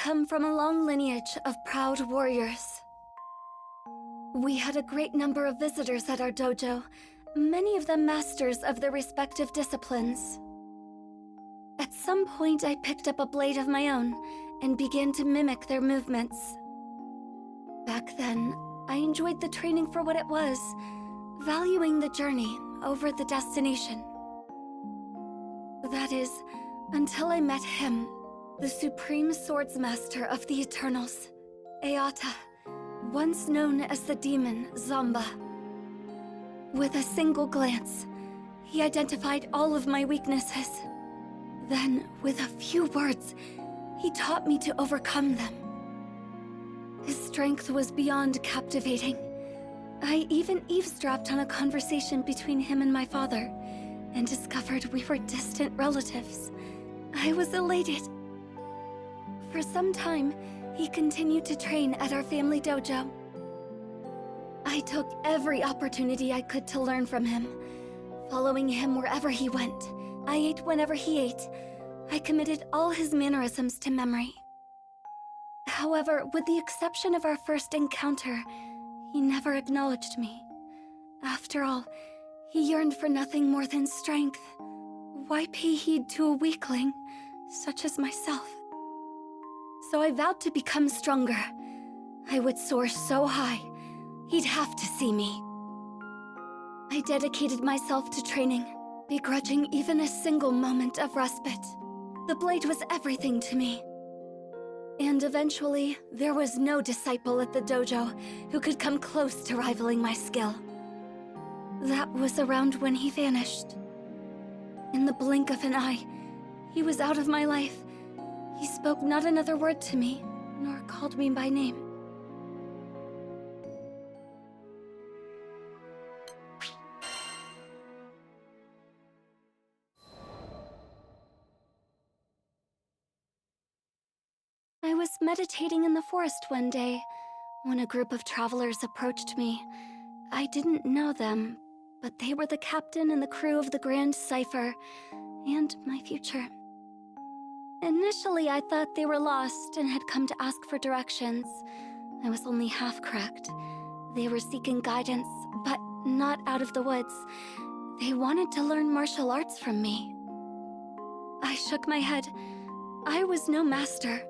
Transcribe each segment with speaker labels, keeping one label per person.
Speaker 1: come from a long lineage of proud warriors. We had a great number of visitors at our dojo, many of them masters of their respective disciplines. At some point, I picked up a blade of my own and began to mimic their movements. Back then, I enjoyed the training for what it was, valuing the journey over the destination. That is, until I met him, the supreme swordsmaster of the Eternals, Eata, once known as the demon Zamba. With a single glance, he identified all of my weaknesses. Then, with a few words, he taught me to overcome them. His strength was beyond captivating. I even eavesdropped on a conversation between him and my father, and discovered we were distant relatives. I was elated. For some time, he continued to train at our family dojo. I took every opportunity I could to learn from him, following him wherever he went. I ate whenever he ate. I committed all his mannerisms to memory. However, with the exception of our first encounter, he never acknowledged me. After all, he yearned for nothing more than strength. Why pay heed to a weakling, such as myself? So I vowed to become stronger. I would soar so high, he'd have to see me. I dedicated myself to training, begrudging even a single moment of respite. The blade was everything to me. And eventually, there was no disciple at the dojo who could come close to rivaling my skill. That was around when he vanished. In the blink of an eye, he was out of my life. He spoke not another word to me, nor called me by name. I was meditating in the forest one day when a group of travelers approached me. I didn't know them, but they were the captain and the crew of the Grand Cipher, and my future. Initially, I thought they were lost and had come to ask for directions. I was only half correct. They were seeking guidance, but not out of the woods. They wanted to learn martial arts from me. I shook my head. I was no master,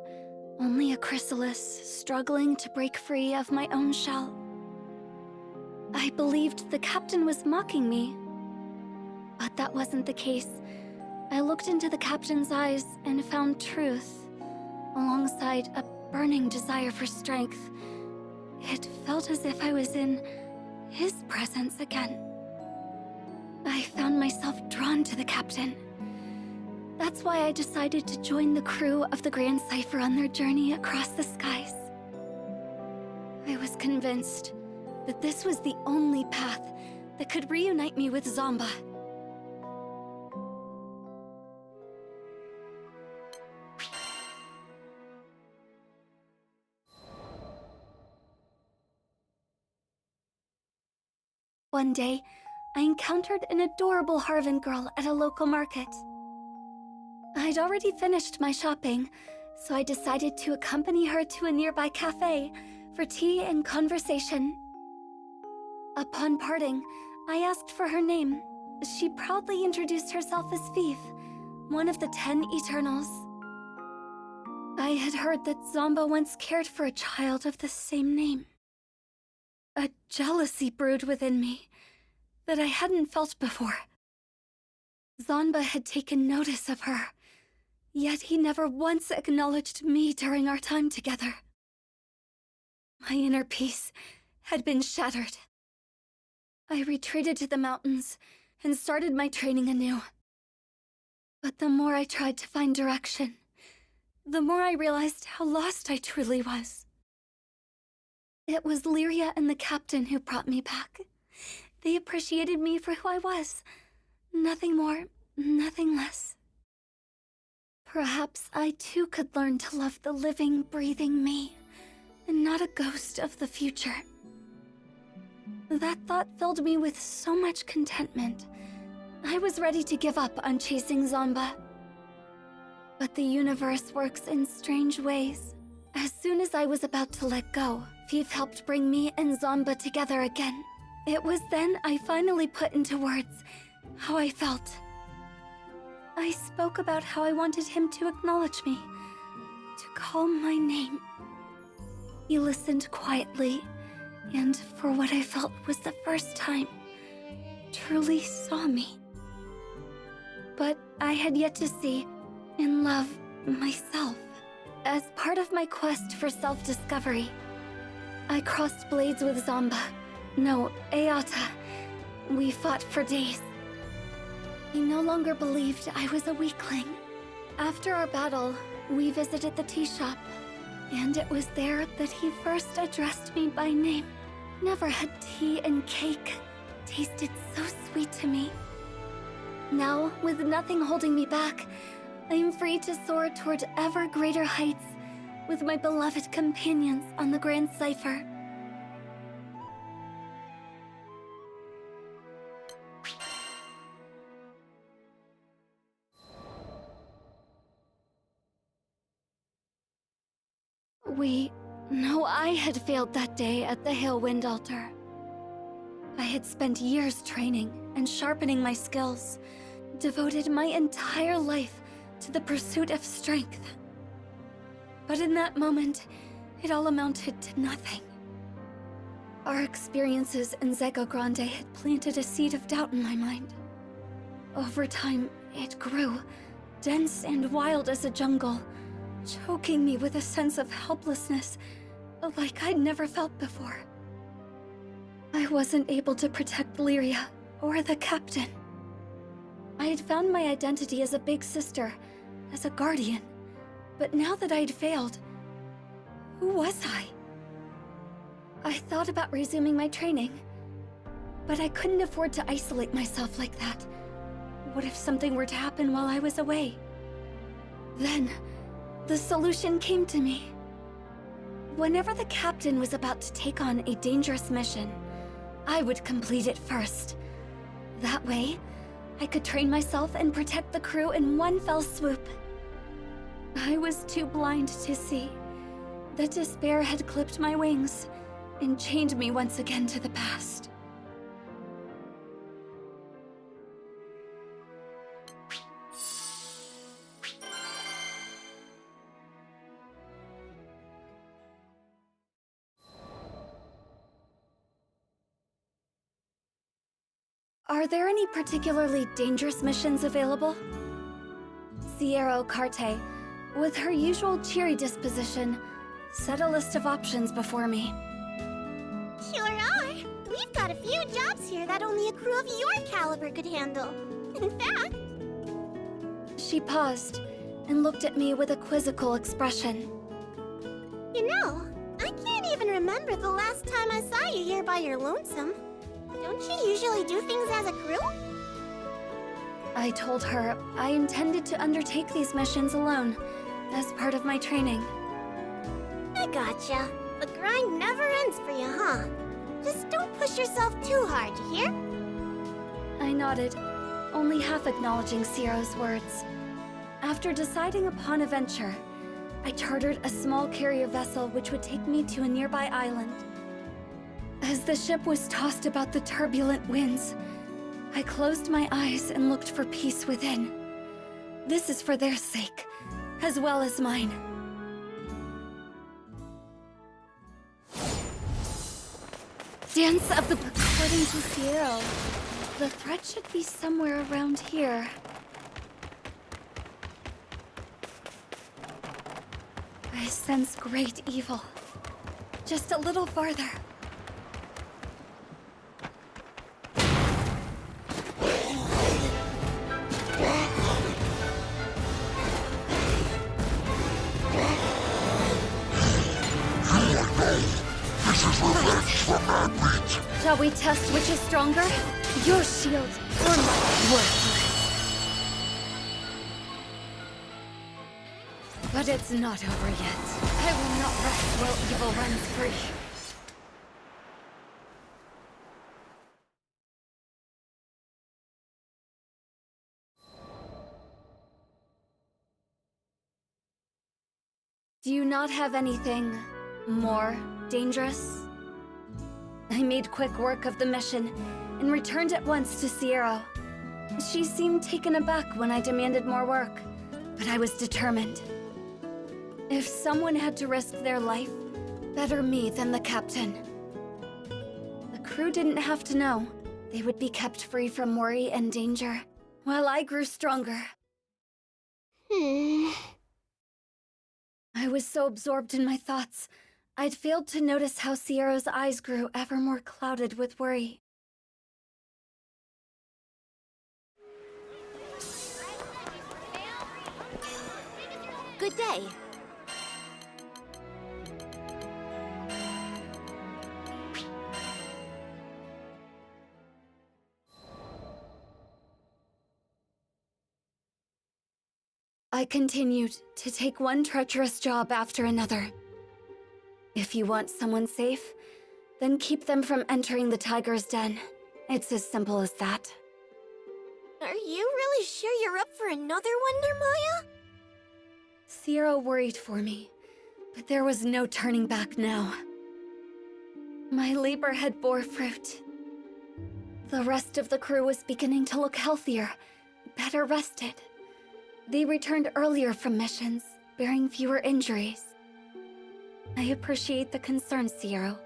Speaker 1: only a chrysalis struggling to break free of my own shell. I believed the captain was mocking me, but that wasn't the case. I looked into the captain's eyes and found truth, alongside a burning desire for strength. It felt as if I was in his presence again. I found myself drawn to the captain. That's why I decided to join the crew of the Grand Cipher on their journey across the skies. I was convinced that this was the only path that could reunite me with Zamba. One day, I encountered an adorable Harvan girl at a local market. I'd already finished my shopping, so I decided to accompany her to a nearby cafe for tea and conversation. Upon parting, I asked for her name. She proudly introduced herself as Fief, one of the 10 Eternals. I had heard that Zamba once cared for a child of the same name. A jealousy brewed within me that I hadn't felt before. Zamba had taken notice of her, yet he never once acknowledged me during our time together. My inner peace had been shattered. I retreated to the mountains and started my training anew. But the more I tried to find direction, the more I realized how lost I truly was. It was Lyria and the captain who brought me back. They appreciated me for who I was. Nothing more, nothing less. Perhaps I too could learn to love the living, breathing me, and not a ghost of the future. That thought filled me with so much contentment. I was ready to give up on chasing Zamba. But the universe works in strange ways. As soon as I was about to let go, Fief helped bring me and Zomba together again. It was then I finally put into words how I felt. I spoke about how I wanted him to acknowledge me, to call my name. He listened quietly, and for what I felt was the first time, truly saw me. But I had yet to see and love myself. As part of my quest for self-discovery, I crossed blades with Zomba. No, Ayata. We fought for days. He no longer believed I was a weakling. After our battle, we visited the tea shop, and it was there that he first addressed me by name. Never had tea and cake tasted so sweet to me. Now, with nothing holding me back, I am free to soar toward ever greater heights with my beloved companions on the Grand Cipher. I had failed that day at the Hill Wind Altar. I had spent years training and sharpening my skills, devoted my entire life to the pursuit of strength. But in that moment, it all amounted to nothing. Our experiences in Zego Grande had planted a seed of doubt in my mind. Over time, it grew, dense and wild as a jungle, choking me with a sense of helplessness like I'd never felt before. I wasn't able to protect Lyria or the captain. I had found my identity as a big sister, as a guardian, but now that I'd failed, who was I? I thought about resuming my training, but I couldn't afford to isolate myself like that. What if something were to happen while I was away? Then, the solution came to me. Whenever the captain was about to take on a dangerous mission, I would complete it first. That way, I could train myself and protect the crew in one fell swoop. I was too blind to see that despair had clipped my wings and chained me once again to the past. Are there any particularly dangerous missions available? Sierra Carte, with her usual cheery disposition, set a list of options before me.
Speaker 2: Sure are. We've got a few jobs here that only a crew of your caliber could handle. In fact...
Speaker 1: She paused and looked at me with a quizzical expression.
Speaker 2: You know, I can't even remember the last time I saw you here by your lonesome. Don't you usually do things as a crew?
Speaker 1: I told her I intended to undertake these missions alone, as part of my training.
Speaker 2: I gotcha. The grind never ends for you, huh? Just don't push yourself too hard, you hear?
Speaker 1: I nodded, only half acknowledging Sierra's words. After deciding upon a venture, I chartered a small carrier vessel which would take me to a nearby island. As the ship was tossed about the turbulent winds, I closed my eyes and looked for peace within. This is for their sake, as well as mine. Dance of the... According to Sierra, the threat should be somewhere around here. I sense great evil. Just a little farther. Shall we test which is stronger? Your shield or mine? Worthless. But it's not over yet. I will not rest while evil runs free. Do you not have anything more dangerous? I made quick work of the mission and returned at once to Sierra. She seemed taken aback when I demanded more work, but I was determined. If someone had to risk their life, better me than the captain. The crew didn't have to know. They would be kept free from worry and danger, while I grew stronger. I was so absorbed in my thoughts, I'd failed to notice how Sierra's eyes grew ever more clouded with worry.
Speaker 2: Good day.
Speaker 1: I continued to take one treacherous job after another. If you want someone safe, then keep them from entering the tiger's den. It's as simple as that.
Speaker 2: Are you really sure you're up for another one, Narmaya?
Speaker 1: Sierra worried for me, but there was no turning back now. My labor had bore fruit. The rest of the crew was beginning to look healthier, better rested. They returned earlier from missions, bearing fewer injuries. I appreciate the concern, Sierra,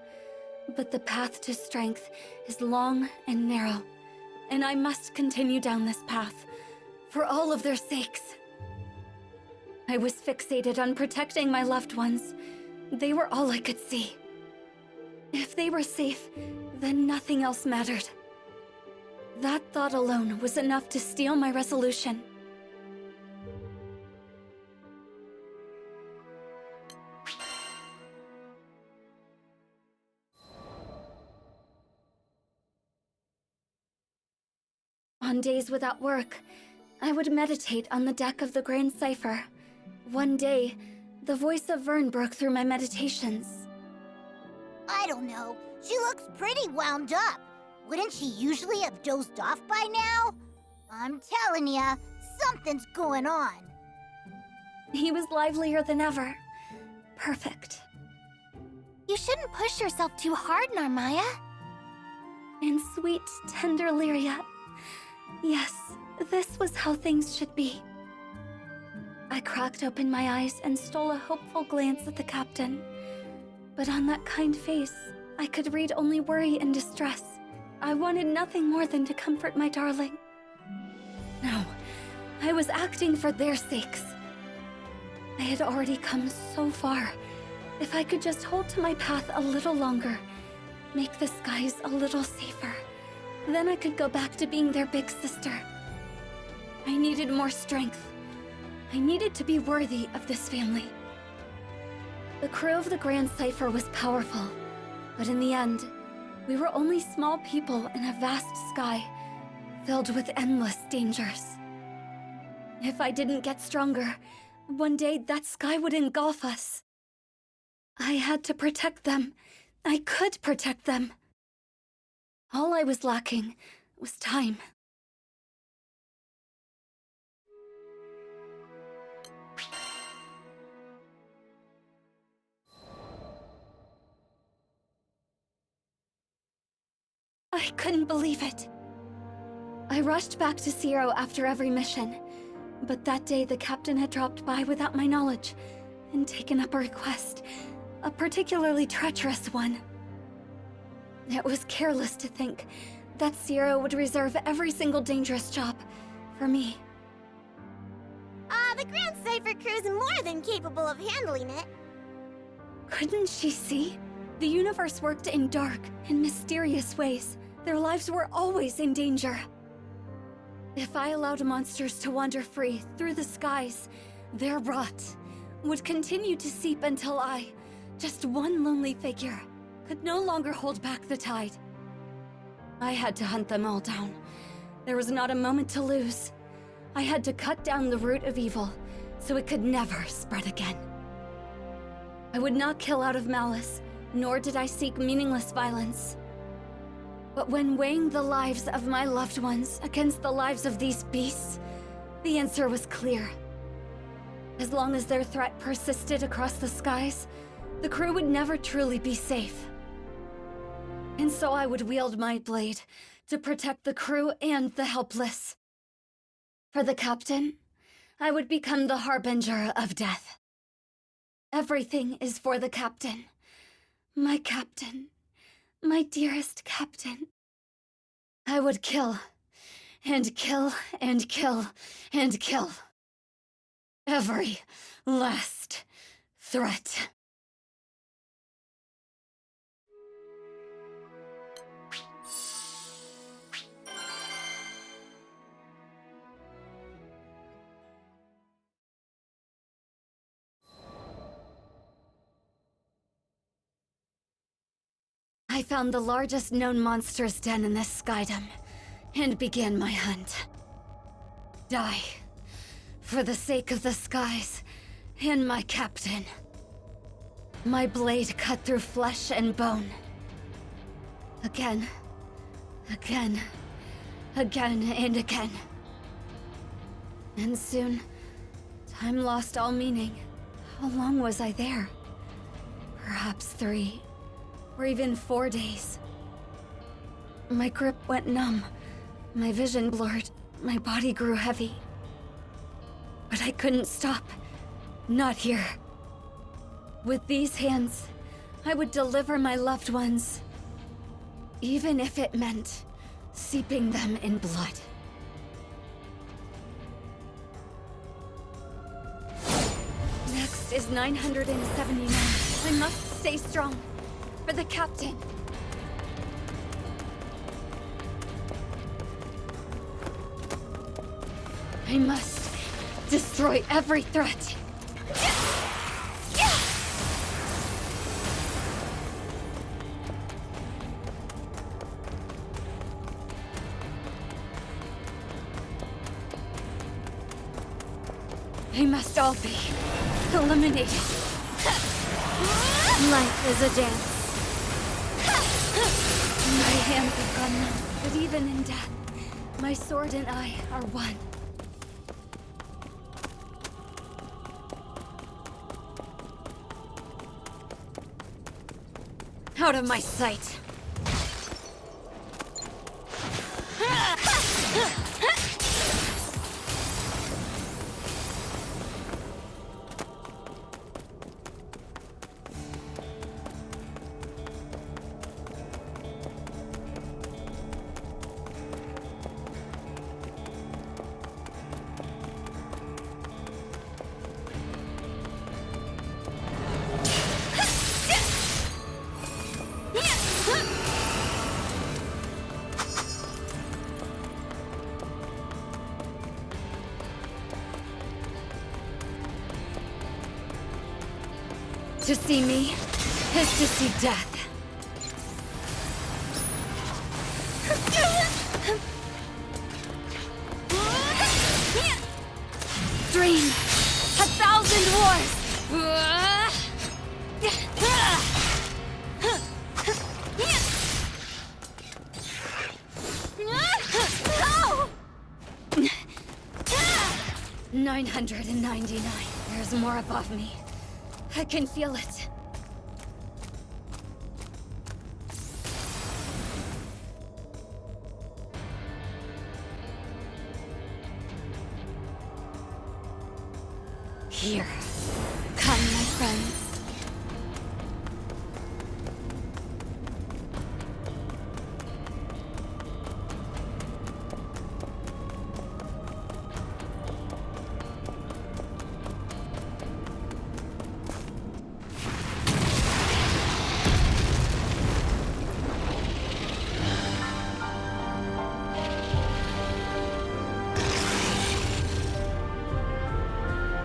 Speaker 1: but the path to strength is long and narrow, and I must continue down this path, for all of their sakes. I was fixated on protecting my loved ones. They were all I could see. If they were safe, then nothing else mattered. That thought alone was enough to steel my resolution. On days without work, I would meditate on the deck of the Grand Cipher. One day, the voice of Vern broke through my meditations.
Speaker 2: I don't know. She looks pretty wound up. Wouldn't she usually have dozed off by now? I'm telling ya, something's going on.
Speaker 1: He was livelier than ever. Perfect.
Speaker 2: You shouldn't push yourself too hard, Narmaya.
Speaker 1: And sweet, tender Lyria. Yes, this was how things should be. I cracked open my eyes and stole a hopeful glance at the captain. But on that kind face, I could read only worry and distress. I wanted nothing more than to comfort my darling. No, I was acting for their sakes. I had already come so far. If I could just hold to my path a little longer, make the skies a little safer, then I could go back to being their big sister. I needed more strength. I needed to be worthy of this family. The crew of the Grand Cipher was powerful, but in the end, we were only small people in a vast sky, filled with endless dangers. If I didn't get stronger, one day that sky would engulf us. I had to protect them. I could protect them. All I was lacking was time. I couldn't believe it. I rushed back to Zero after every mission, but that day the captain had dropped by without my knowledge and taken up a request, a particularly treacherous one. It was careless to think that Zero would reserve every single dangerous job for me.
Speaker 2: The Grand Cipher crew's more than capable of handling it.
Speaker 1: Couldn't she see? The universe worked in dark and mysterious ways. Their lives were always in danger. If I allowed monsters to wander free through the skies, their rot would continue to seep until I, just one lonely figure, could no longer hold back the tide. I had to hunt them all down. There was not a moment to lose. I had to cut down the root of evil, so it could never spread again. I would not kill out of malice, nor did I seek meaningless violence. But when weighing the lives of my loved ones against the lives of these beasts, the answer was clear. As long as their threat persisted across the skies, the crew would never truly be safe. And so I would wield my blade to protect the crew and the helpless. For the captain, I would become the harbinger of death. Everything is for the captain. My captain. My dearest captain. I would kill, and kill, and kill, and kill. Every last threat. I found the largest known monster's den in this skydom, and began my hunt. Die, for the sake of the skies, and my captain. My blade cut through flesh and bone. Again, again, again and again. And soon, time lost all meaning. How long was I there? Perhaps 3. Or even 4 days. My grip went numb, my vision blurred, my body grew heavy. But I couldn't stop. Not here. With these hands, I would deliver my loved ones. Even if it meant steeping them in blood. Next is 979. I must stay strong. For the captain. I must destroy every threat. They must all be eliminated. Life is a dance. My hands have gone numb, but even in death, my sword and I are one. Out of my sight. To see me is to see death. Dream 1,000 wars. 999. There's more above me. I can feel it. Here. Come, my friends.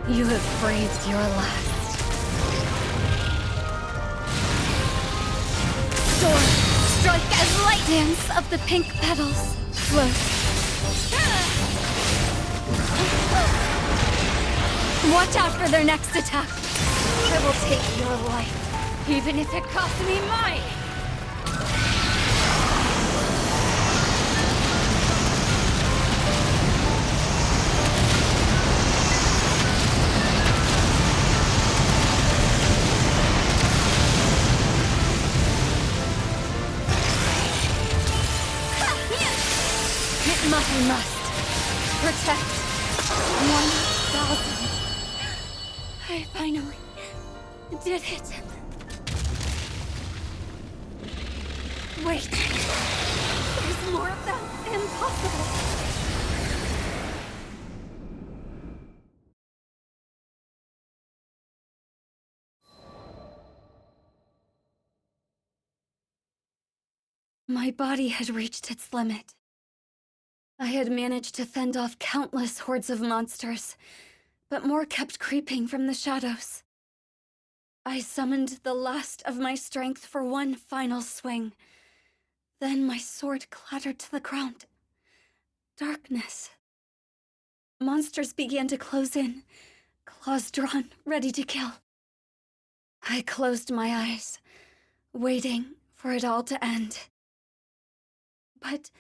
Speaker 1: You have breathed your last. Sword, strike as light! Dance of the pink petals. Float. Watch out for their next attack. I will take your life, even if it costs me mine! I must protect 1,000. I finally did it. Wait. There's more of that. Impossible. My body had reached its limit. I had managed to fend off countless hordes of monsters, but more kept creeping from the shadows. I summoned the last of my strength for one final swing. Then my sword clattered to the ground. Darkness. Monsters began to close in, claws drawn, ready to kill. I closed my eyes, waiting for it all to end. But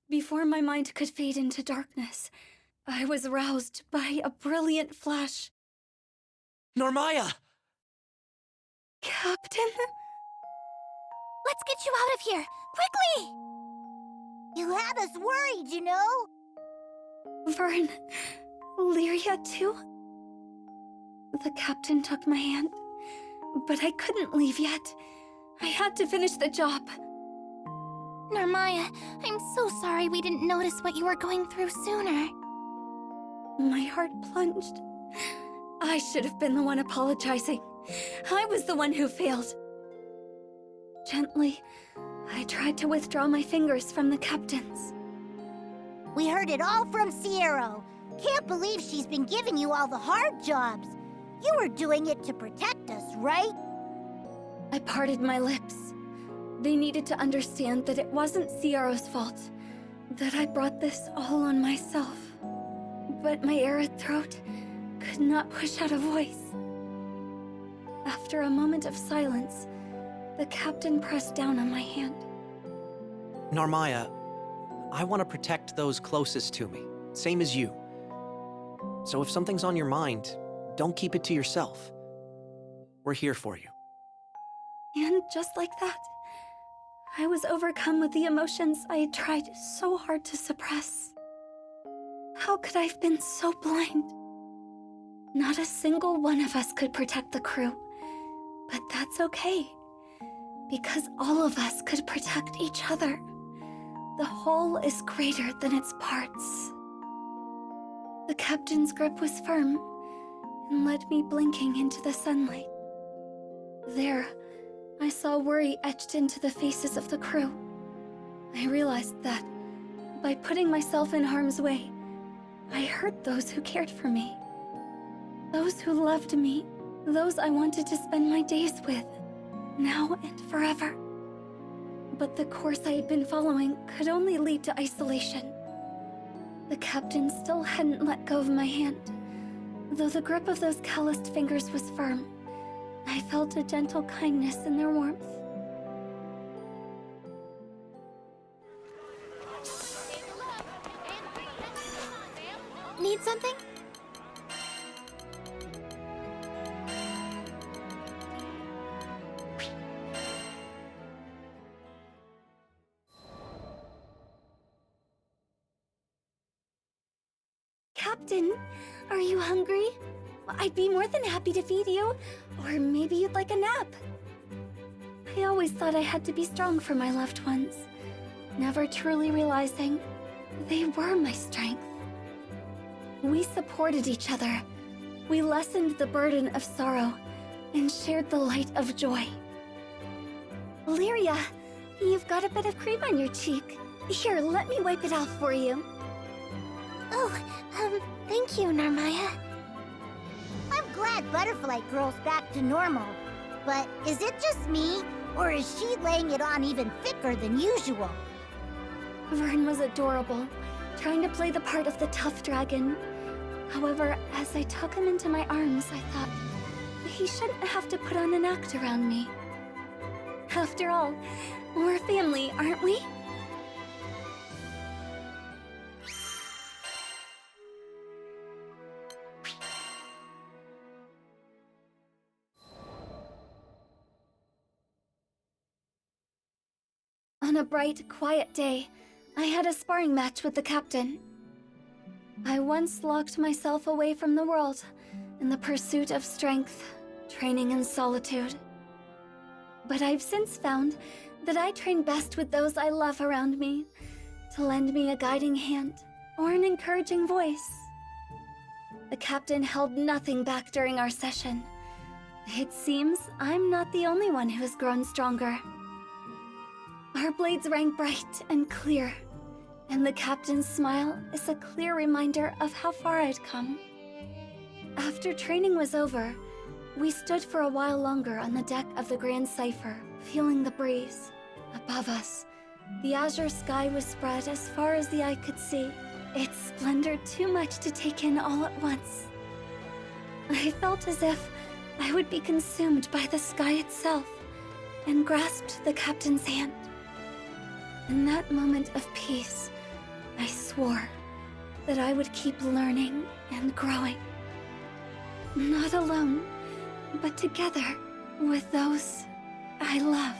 Speaker 1: before my mind could fade into darkness, I was roused by a brilliant flash.
Speaker 3: Narmaya!
Speaker 1: Captain?
Speaker 2: Let's get you out of here! Quickly! You had us worried, you know?
Speaker 1: Vern, Lyria too? The captain took my hand, but I couldn't leave yet. I had to finish the job.
Speaker 4: Narmaya, I'm so sorry we didn't notice what you were going through sooner.
Speaker 1: My heart plunged. I should have been the one apologizing. I was the one who failed. Gently, I tried to withdraw my fingers from the captain's.
Speaker 2: We heard it all from Sierra. Can't believe she's been giving you all the hard jobs. You were doing it to protect us, right?
Speaker 1: I parted my lips. They needed to understand that it wasn't Sierra's fault, that I brought this all on myself. But my arid throat could not push out a voice. After a moment of silence, the captain pressed down on my hand.
Speaker 3: Narmaya, I want to protect those closest to me, same as you. So if something's on your mind, don't keep it to yourself. We're here for you.
Speaker 1: And just like that, I was overcome with the emotions I had tried so hard to suppress. How could I have been so blind? Not a single one of us could protect the crew, but that's okay, because all of us could protect each other. The whole is greater than its parts. The captain's grip was firm and led me blinking into the sunlight. There, I saw worry etched into the faces of the crew. I realized that, by putting myself in harm's way, I hurt those who cared for me. Those who loved me, those I wanted to spend my days with, now and forever. But the course I had been following could only lead to isolation. The captain still hadn't let go of my hand, though the grip of those calloused fingers was firm. I felt a gentle kindness in their warmth.
Speaker 4: Need something?
Speaker 1: Captain, are you hungry? I'd be more than happy to feed you. Or maybe you'd like a nap. I always thought I had to be strong for my loved ones, never truly realizing they were my strength. We supported each other. We lessened the burden of sorrow and shared the light of joy. Lyria, you've got a bit of cream on your cheek. Here, let me wipe it off for you.
Speaker 4: Oh, thank you, Narmaya.
Speaker 2: I'm glad Butterfly Girl's back to normal. But is it just me, or is she laying it on even thicker than usual?
Speaker 1: Vern was adorable, trying to play the part of the tough dragon. However, as I took him into my arms, I thought, he shouldn't have to put on an act around me. After all, we're family, aren't we? On a bright, quiet day, I had a sparring match with the captain. I once locked myself away from the world in the pursuit of strength, training in solitude. But I've since found that I train best with those I love around me, to lend me a guiding hand or an encouraging voice. The captain held nothing back during our session. It seems I'm not the only one who has grown stronger. Our blades rang bright and clear, and the captain's smile is a clear reminder of how far I'd come. After training was over, we stood for a while longer on the deck of the Grand Cipher, feeling the breeze. Above us, the azure sky was spread as far as the eye could see, its splendor too much to take in all at once. I felt as if I would be consumed by the sky itself, and grasped the captain's hand. In that moment of peace, I swore that I would keep learning and growing. Not alone, but together with those I love.